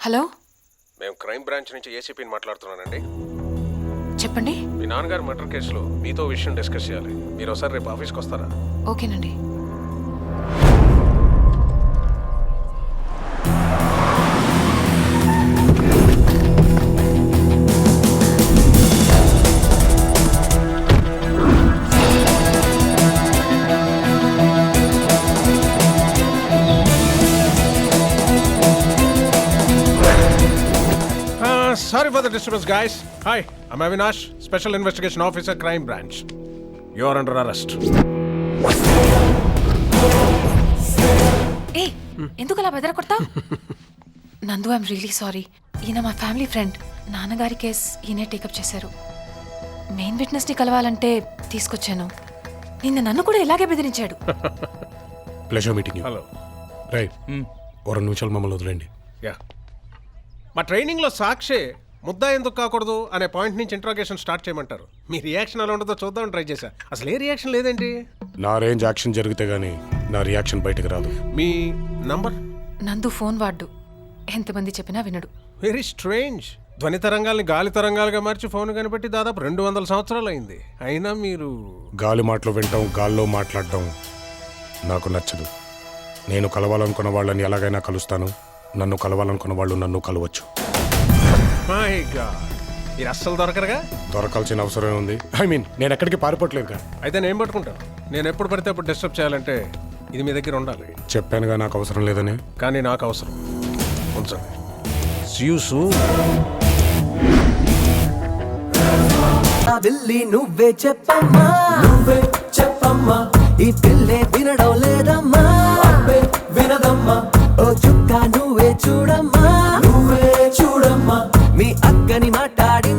Hello, మేము crime branch నుంచి ఏసీపీని మాట్లాడుతున్నానండి. చెప్పండి. మీ నాన్నగారు మర్డర్ కేసులో మీతో విషయం డిస్కస్ చేయాలి. మీరు ఒకసారి రేపు ఆఫీస్కి వస్తారా? ఓకేనండి. Sorry for the disturbance, guys. Hi, I'm Avinash, Special Investigation Officer, Crime Branch. You are under arrest. ఏ ఎందుకు అలా బెదరకొడతా? నందు, ఐఎమ్ రియలీ సారీ. ఈయన మా ఫ్యామిలీ ఫ్రెండ్. నాన్నగారి కేస్ ఈయనే టేకప్ చేశారు. మెయిన్ విట్నెస్ని కలవాలంటే తీసుకొచ్చాను. నిన్న నన్ను కూడా ఇలాగే బెదిరించాడు. Pleasure meeting you. Hello. Right, ఓ 2 నిమిషాలు మమ్మల్ని వదిలేండి. యా, మా ట్రైనింగ్లో సాక్షి ముద్దా ఎందుకు కాకూడదు అనే పాయింట్ నుంచి ఇంట్రాగేషన్ స్టార్ట్ చేయమంటారు. మీ రియాక్షన్ ఎలా ఉంటుందో చూద్దాం ట్రై చేశా. అసలు ఏ రియాక్షన్ లేదేంటి? నా రేంజ్ యాక్షన్ జరిగితే గానీ నా రియాక్షన్ బయటకు రాదు. మీ నంబర్? నందు ఫోన్ వాడ్డు. ఎంతమంది చెప్పినా వినడు. Very strange. ధ్వని తరంగాల్ని గాలి తరంగాలుగా మార్చి ఫోన్ కనిపెట్టి దాదాపు 200 సంవత్సరాలు అయింది. అయినా మీరు గాలి మాటలు వింటాం, గాల్లో మాట్లాడటం నాకు నచ్చదు. నేను కలవాలనుకున్న వాళ్ళని ఎలాగైనా కలుస్తాను. నన్ను కలవాలనుకున్న వాళ్ళు నన్ను కలవచ్చు. మై గాడ్, మీరు అస్సలు దొరకరుగా? దొరకాల్సిన అవసరం ఉంది. నేను ఎక్కడికి పారిపోవట్లేదుగా. అయితే నేను పట్టుకుంటాను. నేను ఎప్పుడు పడితే అప్పుడు డిస్టర్బ్ చేయాలంటే ఇది మీ దగ్గర ఉండాలి. చెప్పానుగా నాకు అవసరం లేదని. కానీ నాకు అవసరం. ఉంచండి. See you soon. ఢిల్లీ నువ్వే చెప్పమ్మా, నువ్వే చెప్పమ్మా, ఈ పిల్లే వినడం లేదమ్మా, వినదమ్మా, ఓ చుక్క నువ్వే చూడమ్మా, నువ్వే చూడమ్మా, మీ అక్కని మాట్లాడి